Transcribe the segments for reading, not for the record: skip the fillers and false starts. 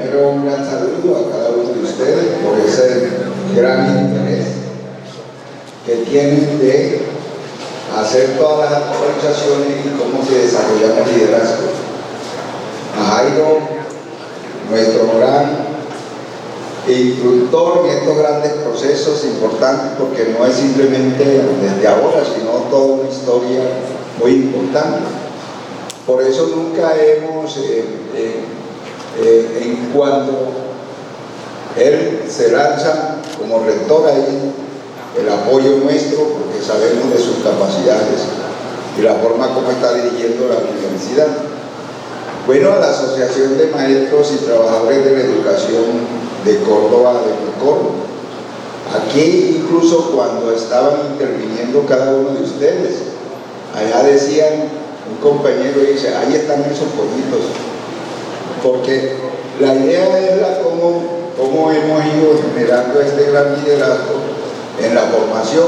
primero un gran saludo a cada uno de ustedes por ese gran interés que tienen de hacer todas las actualizaciones y cómo se desarrolla el liderazgo. A Jairo, nuestro gran instructor en estos grandes procesos importantes, porque no es simplemente desde ahora, sino toda una historia muy importante. Por eso nunca hemos, en cuanto él se lanza como rector ahí, el apoyo nuestro, porque sabemos de sus capacidades y la forma como está dirigiendo la universidad. Bueno, a la Asociación de Maestros y Trabajadores de la Educación de Córdoba, de MECOR, aquí incluso cuando estaban interviniendo cada uno de ustedes, allá decían, un compañero dice, ahí están esos pollitos, porque la idea es cómo hemos ido generando este gran liderazgo en la formación,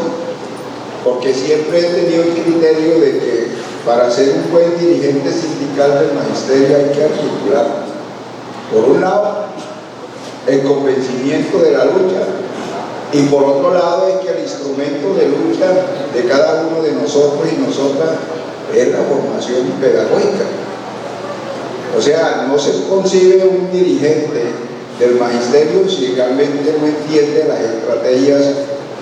porque siempre he tenido el criterio de que para ser un buen dirigente sindical del magisterio hay que articular, por un lado, el convencimiento de la lucha, y por otro lado es que el instrumento de lucha de cada uno de nosotros y nosotras es la formación pedagógica. O sea, no se concibe un dirigente del magisterio si realmente no entiende las estrategias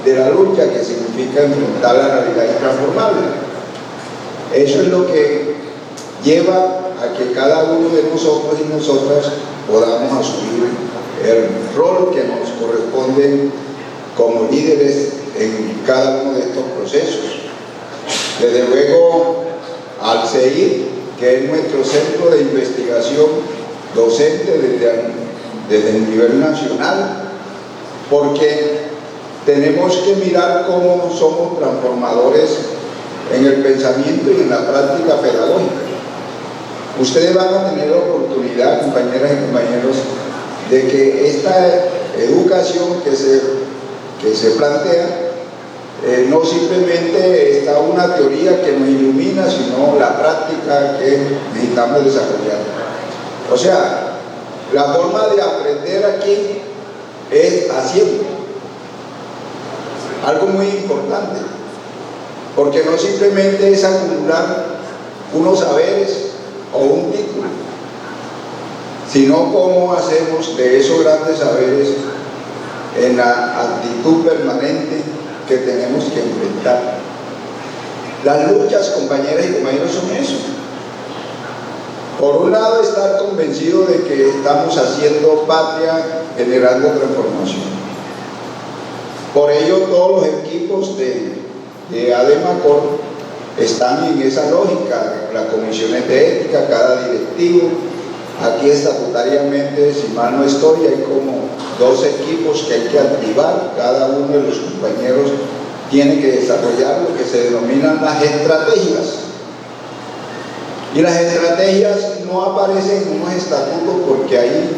de la lucha, que significa enfrentar la realidad intransformable. Eso es lo que lleva a que cada uno de nosotros y nosotras podamos asumir el rol que nos corresponde como líderes en cada uno de estos procesos. Desde luego al CEID, que es nuestro centro de investigación docente desde el nivel nacional, porque tenemos que mirar cómo somos transformadores en el pensamiento y en la práctica pedagógica. Ustedes van a tener la oportunidad, compañeras y compañeros, de que esta educación que se plantea no simplemente está una teoría que nos ilumina, sino la práctica que necesitamos desarrollar. O sea, la forma de aprender aquí es haciendo. Algo muy importante, porque no simplemente es acumular unos saberes o un título, sino cómo hacemos de esos grandes saberes en la actitud permanente que tenemos que enfrentar. Las luchas, compañeras y compañeros, son eso. Por un lado, estar convencido de que estamos haciendo patria, generando transformación. Por ello, todos los equipos de ADEMACOR están en esa lógica, las comisiones de ética, cada directivo. Aquí estatutariamente, si mal no estoy, hay como 2 equipos que hay que activar. Cada uno de los compañeros tiene que desarrollar lo que se denominan las estrategias. Y las estrategias no aparecen en unos estatutos porque ahí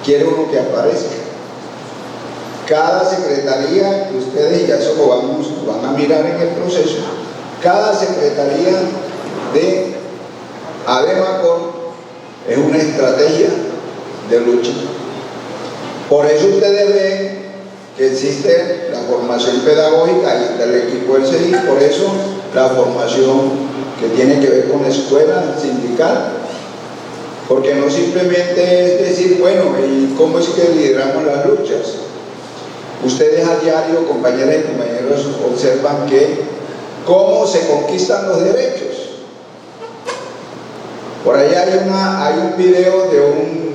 quiere uno que aparezca. Cada secretaría, que ustedes ya eso lo van a mirar en el proceso, cada secretaría de ADEMACOR es una estrategia de lucha. Por eso ustedes ven que existe la formación pedagógica, ahí está el equipo del CEI, por eso la formación que tiene que ver con la escuela sindical, porque no simplemente es decir, bueno, ¿y cómo es que lideramos las luchas? Ustedes a diario, compañeras y compañeros, observan que cómo se conquistan los derechos. Por ahí hay un video de un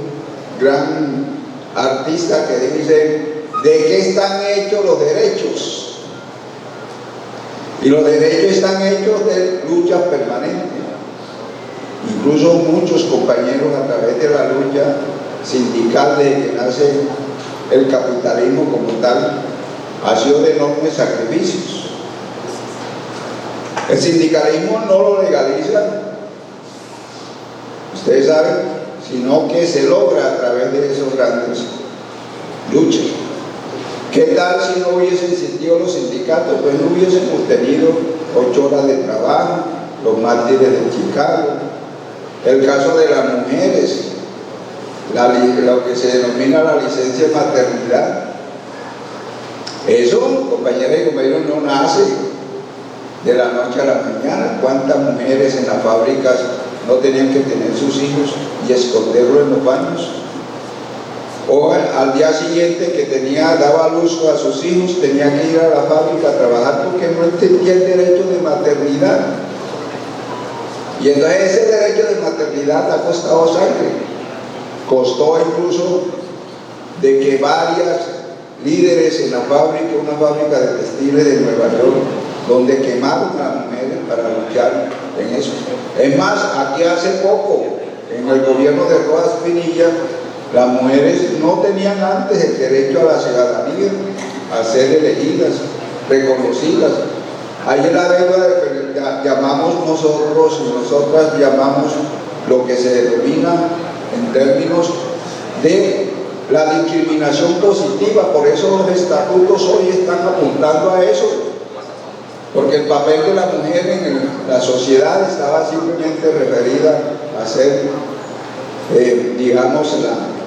gran artista que dice, ¿de qué están hechos los derechos? Y los derechos están hechos de luchas permanentes. Incluso muchos compañeros, a través de la lucha sindical desde que nace el capitalismo como tal, ha sido de enormes sacrificios. El sindicalismo no lo legaliza, ustedes saben, sino que se logra a través de esos grandes luchas. ¿Qué tal si no hubiesen existido los sindicatos? Pues no hubiésemos tenido 8 horas de trabajo, los mártires de Chicago, el caso de las mujeres, lo que se denomina la licencia de maternidad. Eso, compañeras y compañeros, no nace de la noche a la mañana. ¿Cuántas mujeres en las fábricas no tenían que tener sus hijos y esconderlos en los baños? O al día siguiente que daba a luz a sus hijos, tenía que ir a la fábrica a trabajar porque no entendía el derecho de maternidad. Y entonces ese derecho de maternidad ha costado sangre. Costó incluso de que varias líderes en la fábrica, una fábrica de textiles de Nueva York, donde quemaron a las mujeres para luchar en eso. Es más, aquí hace poco, en el gobierno de Rojas Pinilla, las mujeres no tenían antes el derecho a la ciudadanía, a ser elegidas, reconocidas. Ahí en la deuda llamamos nosotros y nosotras llamamos lo que se denomina en términos de la discriminación positiva. Por eso los estatutos hoy están apuntando a eso, porque el papel de la mujer en la sociedad estaba simplemente referida a ser, digamos,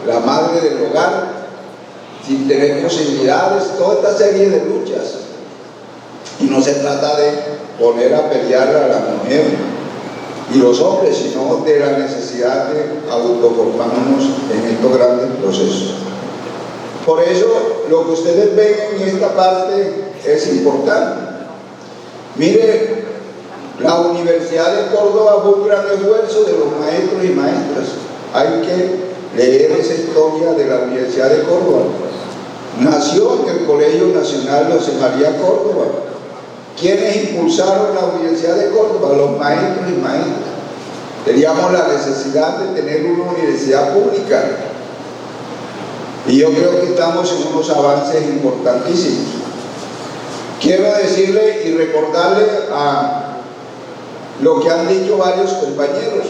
la madre del hogar, sin tener posibilidades, toda esta serie de luchas. Y no se trata de poner a pelear a la mujer y los hombres, sino de la necesidad de autoformarnos en estos grandes procesos. Por eso, lo que ustedes ven en esta parte es importante. Mire, la Universidad de Córdoba fue un gran esfuerzo de los maestros y maestras. Hay que leer esa historia de la Universidad de Córdoba. Nació en el Colegio Nacional José María Córdoba. ¿Quiénes impulsaron la Universidad de Córdoba? Los maestros y maestras. Teníamos la necesidad de tener una universidad pública. Y yo creo que estamos en unos avances importantísimos. Quiero decirle y recordarle a lo que han dicho varios compañeros.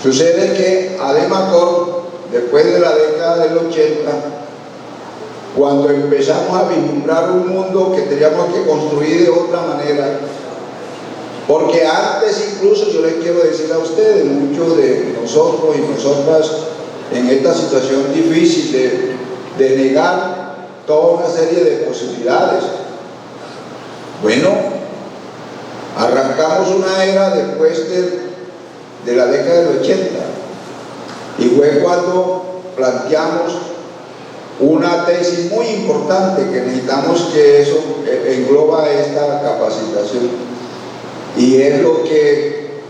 Sucede que Ademacor, después de la década del 80, cuando empezamos a vislumbrar un mundo que teníamos que construir de otra manera, porque antes incluso, yo les quiero decir a ustedes, muchos de nosotros y nosotras en esta situación difícil de negar toda una serie de posibilidades. Bueno, arrancamos una era después de la década del 80 y fue cuando planteamos una tesis muy importante que necesitamos, que eso engloba esta capacitación, y es lo que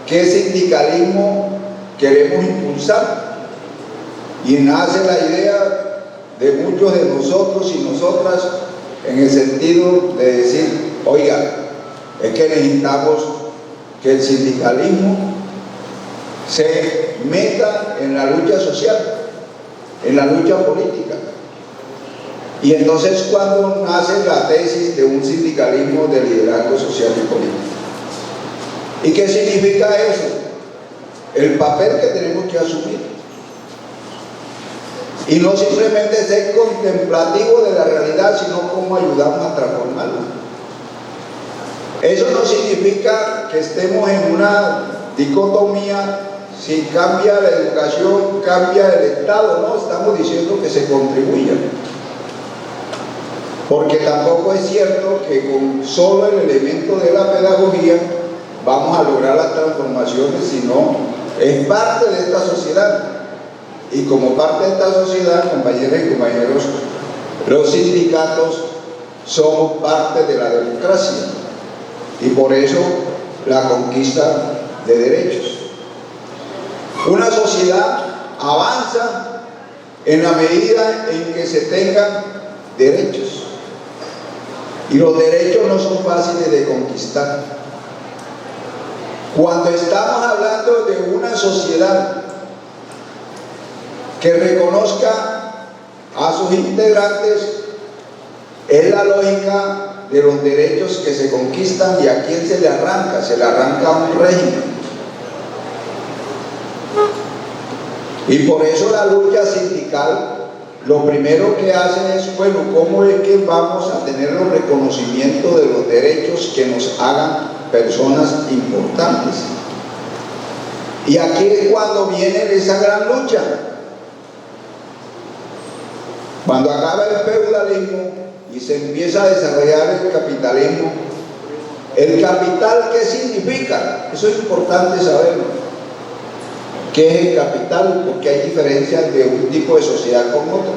¿qué sindicalismo queremos impulsar? Y nace la idea de muchos de nosotros y nosotras en el sentido de decir, oiga, es que necesitamos que el sindicalismo se meta en la lucha social, en la lucha política. Y entonces, cuando nace la tesis de un sindicalismo de liderazgo social y político. ¿Y qué significa eso? El papel que tenemos que asumir. Y no simplemente ser contemplativo de la realidad, sino cómo ayudamos a transformarla. Eso no significa que estemos en una dicotomía: si cambia la educación, cambia el Estado. No, estamos diciendo que se contribuya. Porque tampoco es cierto que con solo el elemento de la pedagogía vamos a lograr las transformaciones, sino es parte de esta sociedad. Y como parte de esta sociedad, compañeras y compañeros, los sindicatos somos parte de la democracia. Y por eso la conquista de derechos. Una sociedad avanza en la medida en que se tengan derechos. Y los derechos no son fáciles de conquistar. Cuando estamos hablando de una sociedad que reconozca a sus integrantes, es la lógica de los derechos que se conquistan. ¿Y a quién se le arranca? Se le arranca a un régimen. Y por eso la lucha sindical lo primero que hace es, bueno, ¿cómo es que vamos a tener los reconocimientos de los derechos que nos hagan personas importantes? Y aquí es cuando viene esa gran lucha. Cuando acaba el feudalismo y se empieza a desarrollar el capitalismo, ¿el capital qué significa? Eso es importante saberlo. ¿Qué es el capital? Porque hay diferencias de un tipo de sociedad con otro.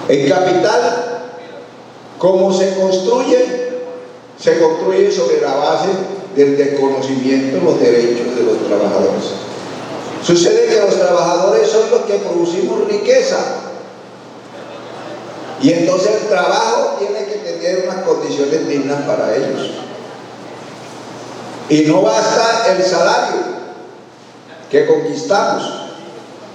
El capital, ¿cómo se construye? Se construye sobre la base del desconocimiento de los derechos de los trabajadores. Sucede que los trabajadores son los que producimos riqueza. Y entonces el trabajo tiene que tener unas condiciones dignas para ellos. Y no basta el salario que conquistamos,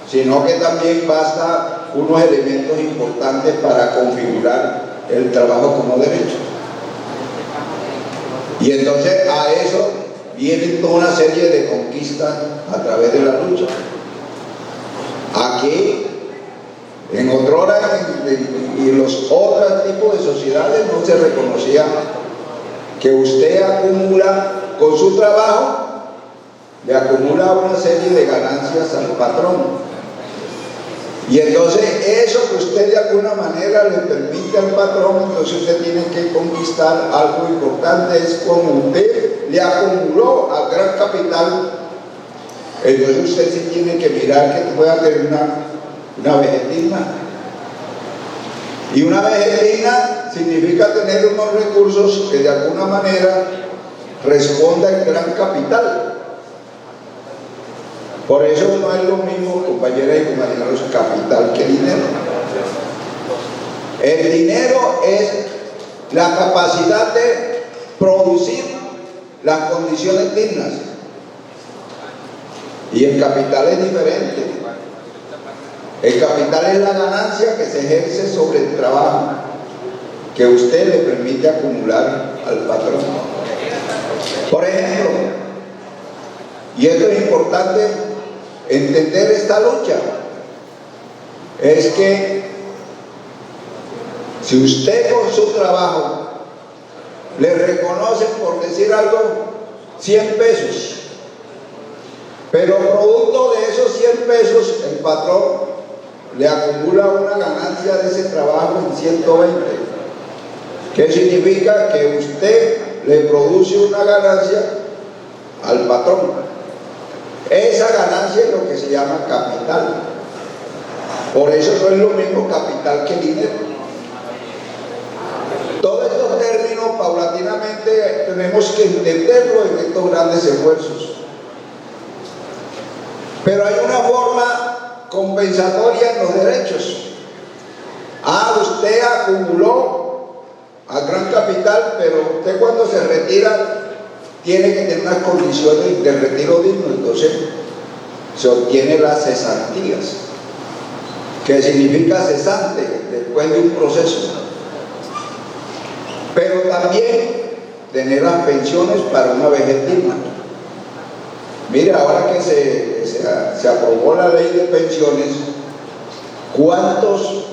sino que también basta unos elementos importantes para configurar el trabajo como derecho. Y entonces a eso viene toda una serie de conquistas a través de la lucha. Aquí, en otrora, y en los otros tipos de sociedades no se reconocía que usted acumula con su trabajo, le acumula una serie de ganancias al patrón. Y entonces eso que usted de alguna manera le permite al patrón, entonces usted tiene que conquistar algo importante, es como usted le acumuló al gran capital, entonces usted sí tiene que mirar que pueda tener una vejez digna. Y una vejez digna significa tener unos recursos que de alguna manera respondan al gran capital. Por eso no es lo mismo, compañeras y compañeros, capital que dinero. El dinero es la capacidad de producir las condiciones dignas. Y el capital es diferente. El capital es la ganancia que se ejerce sobre el trabajo que usted le permite acumular al patrón. Por ejemplo, y esto es importante entender esta lucha, es que si usted con su trabajo le reconocen, por decir algo, 100 pesos, pero producto de esos 100 pesos el patrón le acumula una ganancia de ese trabajo en 120, ¿qué significa? Que usted le produce una ganancia al patrón. Esa ganancia es lo que se llama capital. Por eso no es lo mismo capital que dinero. Todos estos términos paulatinamente tenemos que entenderlo en estos grandes esfuerzos. Pero hay una forma compensatoria en los derechos. Usted acumuló al gran capital, pero usted cuando se retira tiene que tener unas condiciones de retiro digno, entonces se obtiene las cesantías, que significa cesante después de un proceso, pero también tener las pensiones para una vejez digna. Mire, ahora que se aprobó la ley de pensiones, ¿cuántos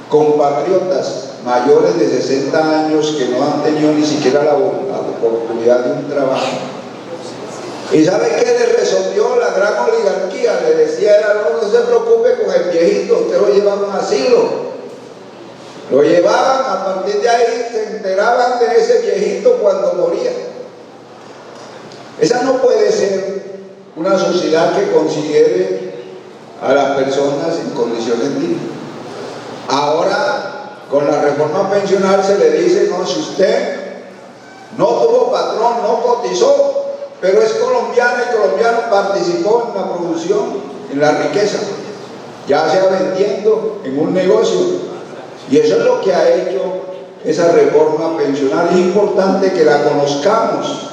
compatriotas mayores de 60 años que no han tenido ni siquiera la oportunidad de un trabajo? ¿Y sabe qué le resolvió la gran oligarquía? Le decía, no se preocupe con el viejito, usted lo lleva a un asilo. Lo llevaban, a partir de ahí se enteraban de ese viejito cuando moría. Esa no puede ser una sociedad que considere a las personas en condiciones dignas. Ahora, con la reforma pensional se le dice, no, si usted no tuvo patrón, no cotizó, pero es colombiano y colombiano participó en la producción, en la riqueza, ya sea vendiendo en un negocio. Y eso es lo que ha hecho esa reforma pensional. Es importante que la conozcamos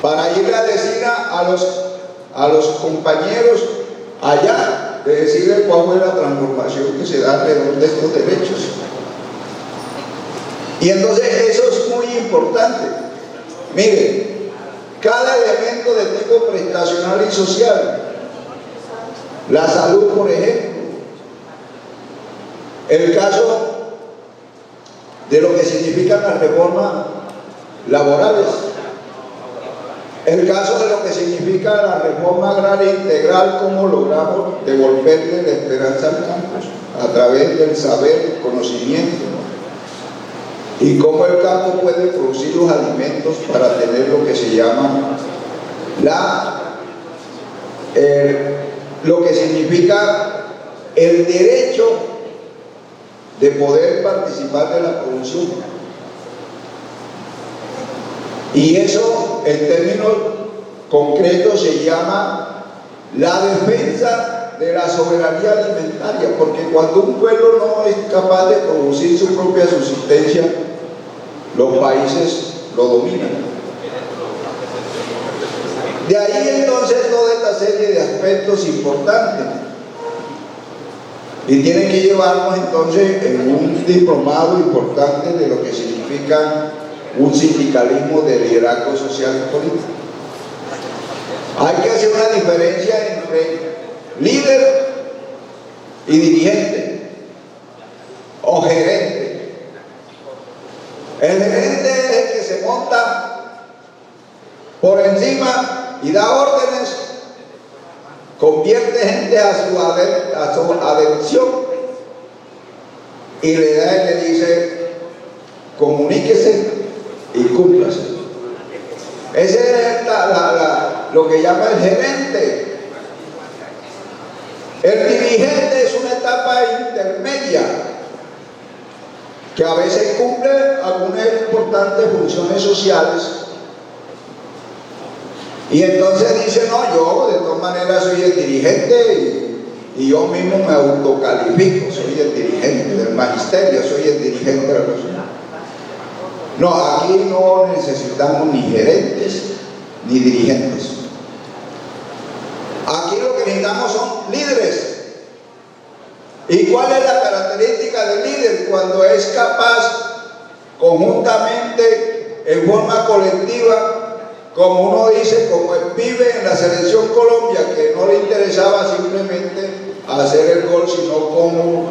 para irle a decir a los compañeros allá, de decirle cuál fue la transformación que se da alrededor de estos derechos. Y entonces eso es muy importante. Miren, cada elemento de tipo prestacional y social, la salud, por ejemplo, el caso de lo que significan las reformas laborales, El caso de lo que significa la reforma agraria integral, cómo logramos devolverle la esperanza al campo a través del saber, el conocimiento, ¿no? Y cómo el campo puede producir los alimentos para tener lo que se llama lo que significa el derecho de poder participar de la producción. Y eso, en términos concretos, se llama la defensa de la soberanía alimentaria, porque cuando un pueblo no es capaz de producir su propia subsistencia, los países lo dominan. De ahí entonces toda esta serie de aspectos importantes, y tienen que llevarnos entonces en un diplomado importante de lo que significa un sindicalismo de liderazgo social y político. Hay que hacer una diferencia entre líder y dirigente o gerente. El gerente es el que se monta por encima y da órdenes, convierte gente a su adhesión y le dice: comuníquese y cúmplase. Ese es lo que llama el gerente. El dirigente es una etapa intermedia que a veces cumple algunas importantes funciones sociales, y entonces dice: no, yo de todas maneras soy el dirigente y yo mismo me autocalifico, soy el dirigente del magisterio, soy el dirigente de la persona. No, aquí no necesitamos ni gerentes ni dirigentes. Aquí lo que necesitamos son líderes. ¿Y cuál es la característica del líder? Cuando es capaz conjuntamente, en forma colectiva, como uno dice, como el pibe en la selección Colombia, que no le interesaba simplemente hacer el gol, sino como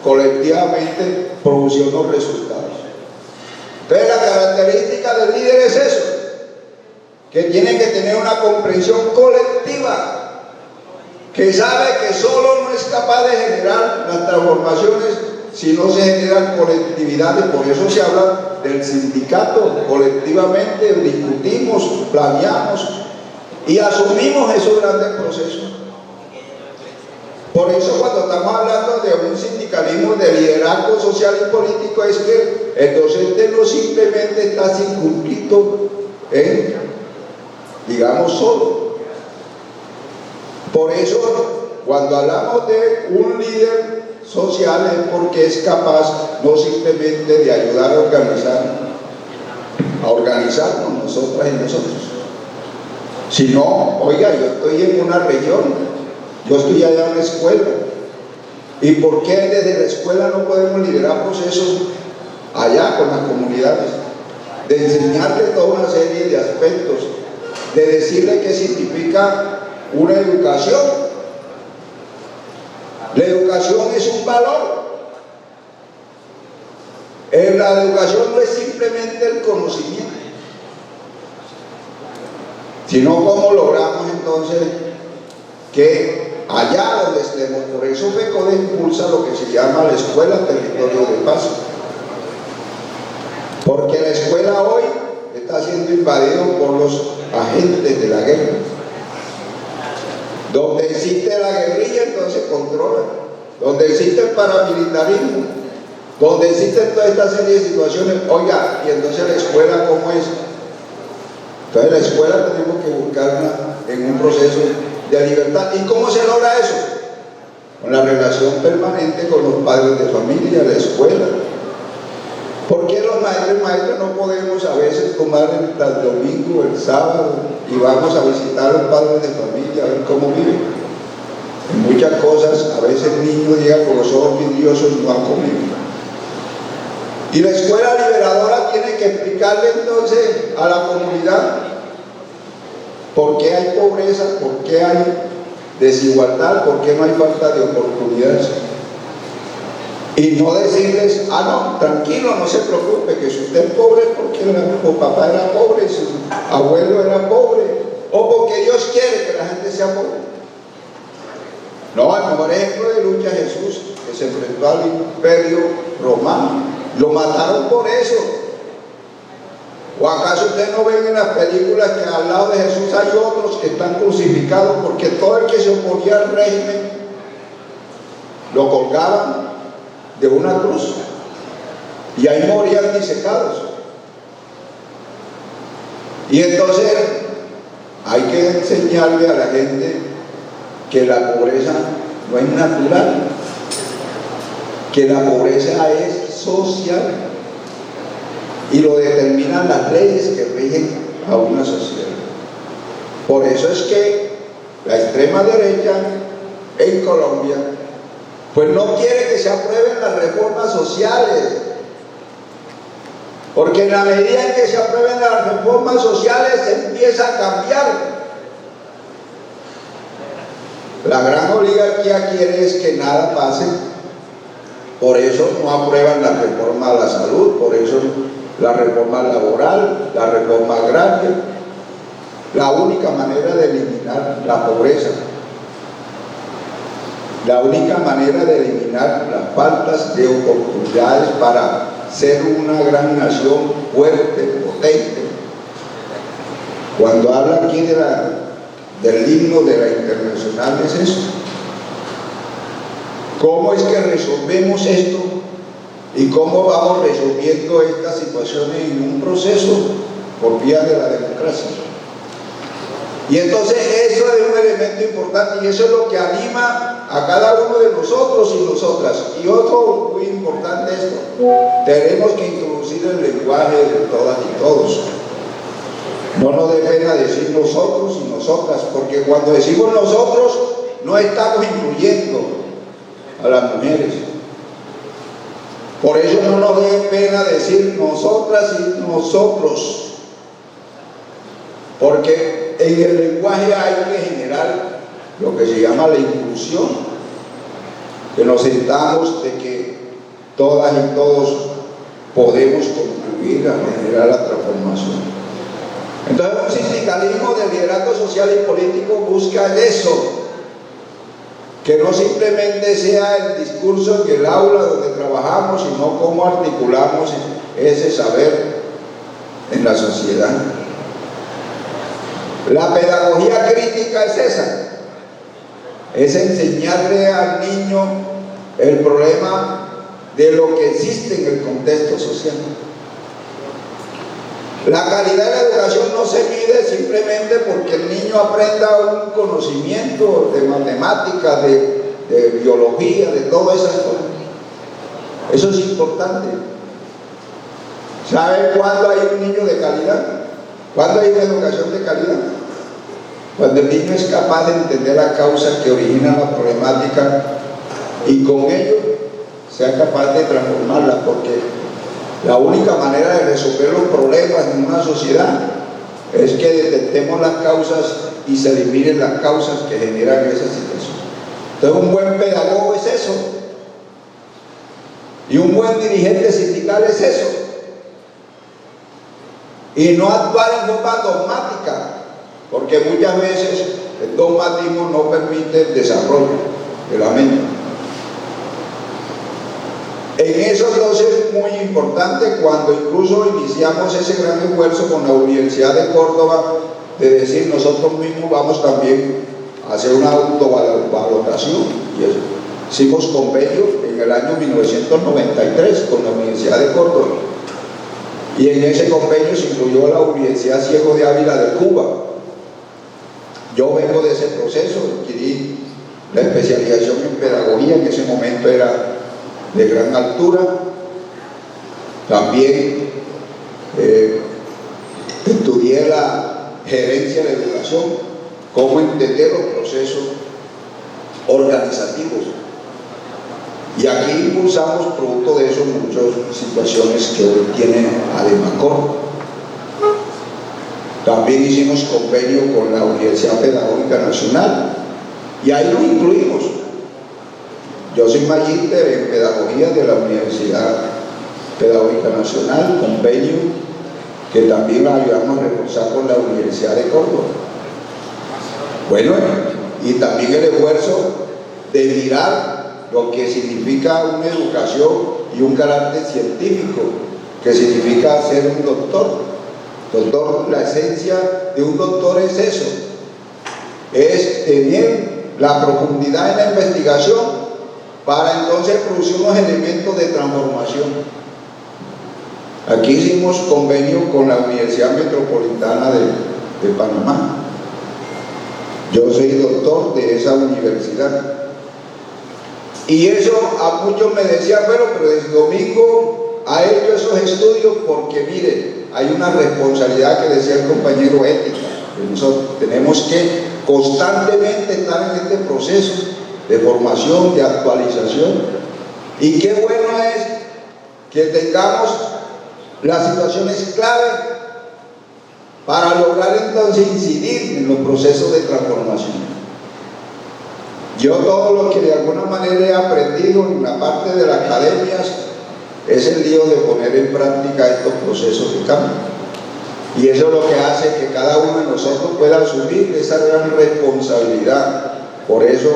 colectivamente produció los resultados. Entonces la característica del líder es eso, que tiene que tener una comprensión colectiva, que sabe que solo no es capaz de generar las transformaciones si no se generan colectividades. Por eso se habla del sindicato. Colectivamente discutimos, planeamos y asumimos esos grandes procesos. Por eso cuando estamos hablando de un sindicalismo de liderazgo social y político, es que el docente no simplemente está circunscrito en, digamos, solo. Por eso cuando hablamos de un líder social es porque es capaz no simplemente de ayudar a organizarnos nosotras y nosotros, sino: oiga, yo estoy en una región, yo estoy allá en la escuela, ¿y por qué desde la escuela no podemos liderar procesos allá con las comunidades? De enseñarle toda una serie de aspectos, de decirle qué significa una educación. La educación es un valor. La educación no es simplemente el conocimiento, sino cómo logramos entonces que allá donde estemos, por eso FECODE impulsa lo que se llama la Escuela Territorio de Paz, porque la escuela hoy está siendo invadida por los agentes de la guerra. Donde existe la guerrilla, entonces controla. Donde existe el paramilitarismo, donde existen toda esta serie de situaciones, oiga, y entonces la escuela, ¿cómo es? Entonces la escuela tenemos que buscarla en un proceso de libertad. ¿Y cómo se logra eso? Con la relación permanente con los padres de familia, la escuela. ¿Por qué los maestros y maestras no podemos a veces tomar el domingo, el sábado, y vamos a visitar a los padres de familia, a ver cómo viven? En muchas cosas, a veces el niño llega con los ojos vidriosos y no han comido. Y la escuela liberadora tiene que explicarle entonces a la comunidad por qué hay pobreza, por qué hay desigualdad, por qué no hay falta de oportunidades. Y no decirles: ah, no, tranquilo, no se preocupe, que si usted es pobre es porque su papá era pobre, su abuelo era pobre, o porque Dios quiere que la gente sea pobre. No, el mejor ejemplo de lucha es Jesús, que se enfrentó al imperio romano. Lo mataron por eso. ¿O acaso ustedes no ven en las películas que al lado de Jesús hay otros que están crucificados? Porque todo el que se oponía al régimen lo colgaban de una cruz y ahí morían disecados. Y entonces hay que enseñarle a la gente que la pobreza no es natural, que la pobreza es social y lo determinan las leyes que rigen a una sociedad. Por eso es que la extrema derecha en Colombia pues no quiere que se aprueben las reformas sociales, porque en la medida en que se aprueben las reformas sociales se empieza a cambiar. La gran oligarquía quiere es que nada pase, por eso no aprueban la reforma a la salud, por eso la reforma laboral, la reforma agraria. La única manera de eliminar la pobreza, la única manera de eliminar las faltas de oportunidades para ser una gran nación fuerte, potente. Cuando habla aquí del himno de la Internacional es eso. ¿Cómo es que resolvemos esto? ¿Y cómo vamos resolviendo estas situaciones en un proceso por vía de la democracia? Y entonces eso es un elemento importante y eso es lo que anima a cada uno de nosotros y nosotras. Y otro muy importante es esto: tenemos que introducir el lenguaje de todas y todos. No nos dé pena decir nosotros y nosotras, porque cuando decimos nosotros no estamos incluyendo a las mujeres. Por eso no nos dé pena decir nosotras y nosotros, porque en el lenguaje hay que generar lo que se llama la inclusión, que nos sentamos de que todas y todos podemos contribuir a generar la transformación. Entonces, un sindicalismo de liderazgo social y político busca eso, que no simplemente sea el discurso en el aula donde trabajamos, sino cómo articulamos ese saber en la sociedad. La pedagogía crítica es esa, es enseñarle al niño el problema de lo que existe en el contexto social. La calidad de la educación no se mide simplemente porque el niño aprenda un conocimiento de matemáticas, de biología, de todas esas cosas. Eso es importante. ¿Saben cuándo hay un niño de calidad? ¿Cuándo hay una educación de calidad? Cuando el niño es capaz de entender la causa que origina la problemática y con ello sea capaz de transformarla, porque la única manera de resolver los problemas en una sociedad es que detectemos las causas y se eliminen las causas que generan esa situación. Entonces, un buen pedagogo es eso, y un buen dirigente sindical es eso, y no actuar en forma dogmática, porque muchas veces el dogmatismo no permite el desarrollo de la mente. En eso entonces es muy importante cuando incluso iniciamos ese gran esfuerzo con la Universidad de Córdoba de decir nosotros mismos vamos también a hacer una autovaloración, y eso. Hicimos convenio en el año 1993 con la Universidad de Córdoba, y en ese convenio se incluyó la Universidad Ciego de Ávila de Cuba. Yo vengo de ese proceso, adquirí la especialización en pedagogía, en ese momento era de gran altura. También estudié la gerencia de educación, cómo entender los procesos organizativos, y aquí impulsamos producto de eso muchas situaciones que hoy tiene Ademacor. También hicimos convenio con la Universidad Pedagógica Nacional y ahí lo incluimos. Yo soy magíster en pedagogía de la Universidad Pedagógica Nacional, convenio que también ayudamos a reforzar con la Universidad de Córdoba. Bueno, y también el esfuerzo de mirar lo que significa una educación y un carácter científico, que significa ser un doctor. Doctor, la esencia de un doctor es eso, es tener la profundidad en la investigación para entonces producir unos elementos de transformación. Aquí hicimos convenio con la Universidad Metropolitana de Panamá. Yo soy doctor de esa universidad. Y eso a muchos me decían, bueno, pero el domingo ha hecho esos estudios porque, mire, hay una responsabilidad que decía el compañero ética. Que nosotros tenemos que constantemente estar en este proceso de formación, de actualización. Y qué bueno es que tengamos las situaciones clave para lograr entonces incidir en los procesos de transformación. Yo todo lo que de alguna manera he aprendido en la parte de las academias es el lío de poner en práctica estos procesos de cambio. Y eso es lo que hace que cada uno de nosotros pueda asumir esa gran responsabilidad. Por eso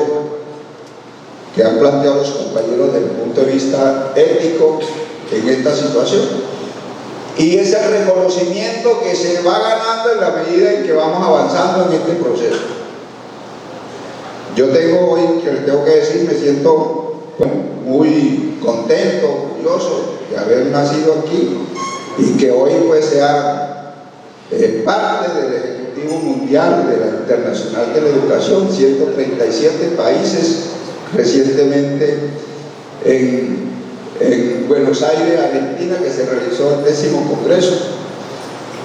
que han planteado los compañeros desde el punto de vista ético en esta situación. Y ese reconocimiento que se va ganando en la medida en que vamos avanzando en este proceso. Yo tengo hoy, que les tengo que decir, me siento muy contento, orgulloso de haber nacido aquí y que hoy pues sea parte del Ejecutivo Mundial de la Internacional de la Educación, 137 países, recientemente en Buenos Aires, Argentina, que se realizó el 10º Congreso,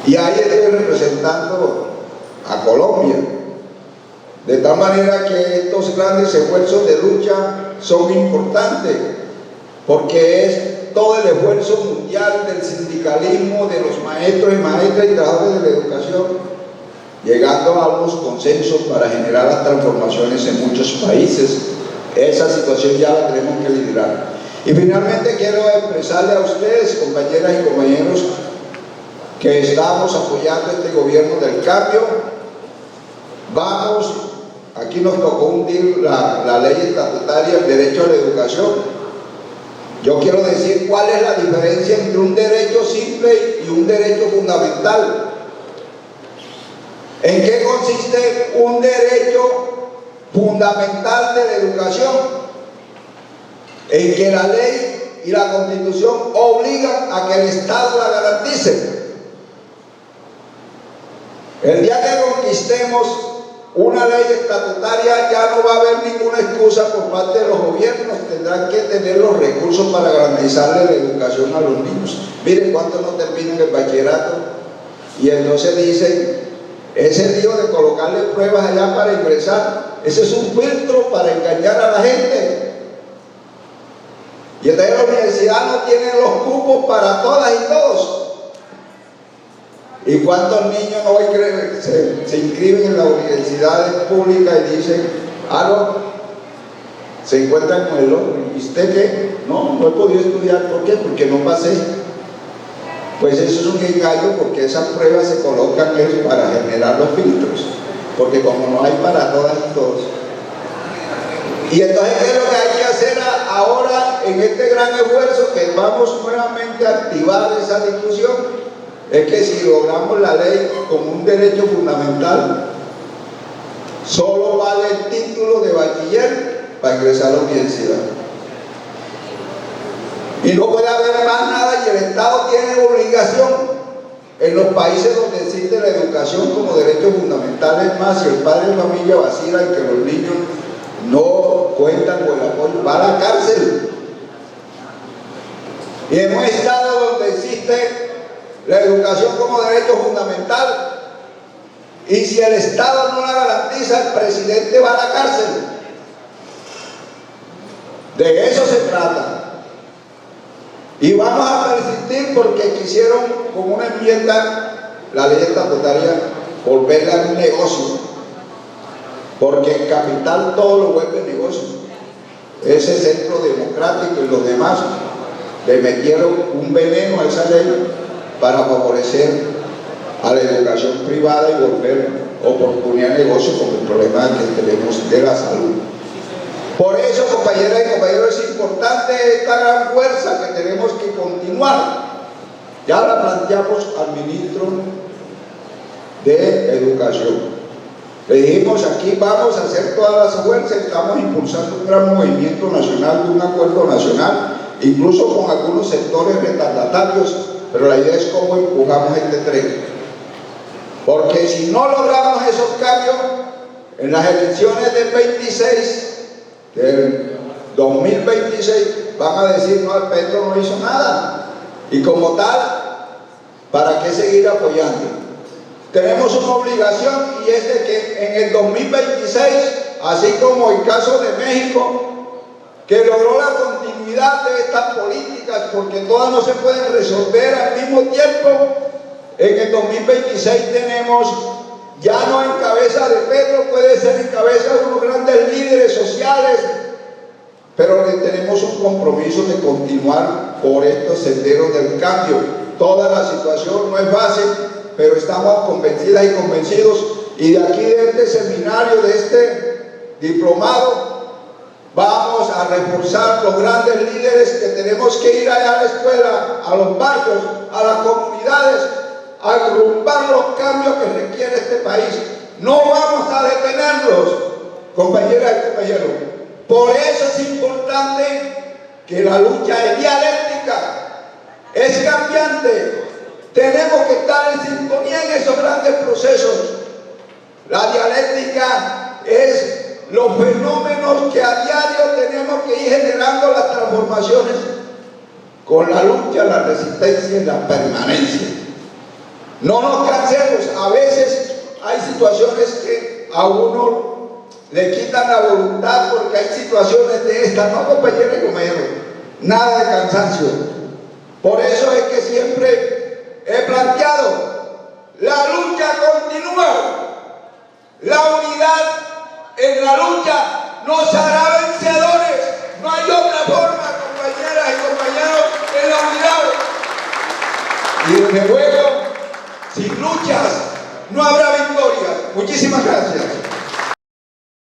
y ahí estoy representando a Colombia, de tal manera que estos grandes esfuerzos de lucha son importantes, porque es todo el esfuerzo mundial del sindicalismo, de los maestros y maestras y trabajadores de la educación, llegando a unos consensos para generar las transformaciones en muchos países. Esa situación ya la tenemos que liderar. Y finalmente quiero expresarle a ustedes, compañeras y compañeros, que estamos apoyando este gobierno del cambio. Vamos, aquí nos tocó hundir la ley estatutaria, el derecho a la educación. Yo quiero decir cuál es la diferencia entre un derecho simple y un derecho fundamental. ¿En qué consiste un derecho fundamental de la educación? En que la ley y la Constitución obligan a que el Estado la garantice. El día que conquistemos una ley estatutaria ya no va a haber ninguna excusa por parte de los gobiernos, tendrán que tener los recursos para garantizarle la educación a los niños. Miren cuántos no terminan el bachillerato y entonces dicen, ese lío de colocarle pruebas allá para ingresar, ese es un filtro para engañar a la gente. Y entonces la universidad no tiene los cupos para todas y todos. ¿Y cuántos niños hoy se inscriben en las universidades públicas y dicen, se encuentran con el otro? ¿Y usted qué? No he podido estudiar. ¿Por qué? Porque no pasé. Pues eso es un engaño, porque esas pruebas se colocan para generar los filtros, porque como no hay para todas y todos. Y entonces, ¿qué es lo que hay que hacer ahora en este gran esfuerzo que vamos nuevamente a activar esa discusión? Es que si logramos la ley como un derecho fundamental, solo vale el título de bachiller para ingresar a la universidad. Y no puede haber más nada, y el Estado tiene obligación en los países donde existe la educación como derecho fundamental. Es más, si el padre de familia vacila en que los niños no cuentan con el apoyo, va a la cárcel. Y en un estado donde existe la educación como derecho fundamental, y si el Estado no la garantiza, el presidente va a la cárcel. De eso se trata. Y vamos a persistir porque quisieron, con una enmienda, la ley estatutaria, volverla un negocio. Porque en capital todo lo vuelve negocio. Ese centro democrático y los demás le metieron un veneno a esa ley para favorecer a la educación privada y volver oportunidad de negocio con el problema que tenemos de la salud. Por eso, compañeras y compañeros, es importante esta gran fuerza que tenemos que continuar. Ya la planteamos al ministro de Educación. Le dijimos, aquí vamos a hacer todas las fuerzas, estamos impulsando un gran movimiento nacional, de un acuerdo nacional, incluso con algunos sectores retardatarios, pero la idea es cómo empujamos este tren. Porque si no logramos esos cambios, en las elecciones del 2026, van a decir, no, Petro no hizo nada. Y como tal, ¿para qué seguir apoyando? Tenemos una obligación, y es de que en el 2026, así como el caso de México, que logró la continuidad de estas políticas, porque todas no se pueden resolver al mismo tiempo, en el 2026 tenemos, ya no en cabeza de Pedro, puede ser en cabeza de unos grandes líderes sociales, pero tenemos un compromiso de continuar por estos senderos del cambio. Toda la situación no es fácil, pero estamos convencidas y convencidos, y de aquí, de este seminario, de este diplomado, vamos a reforzar los grandes líderes que tenemos que ir allá a la escuela, a los barrios, a las comunidades, a agrupar los cambios que requiere este país. No vamos a detenerlos, compañeras y compañeros. Por eso es importante que la lucha es dialéctica, es cambiante. Tenemos que estar en sintonía en esos grandes procesos. La dialéctica es los fenómenos que a diario tenemos que ir generando las transformaciones con la lucha, la resistencia y la permanencia. No nos cansemos. A veces hay situaciones que a uno le quitan la voluntad, porque hay situaciones de estas, no, compañeros y compañeros, nada de cansancio. Por eso es que siempre he planteado, la lucha continúa, la unidad en la lucha nos hará vencedores. No hay otra forma, compañeras y compañeros, que la unidad. Y desde luego, sin luchas no habrá victoria. Muchísimas gracias.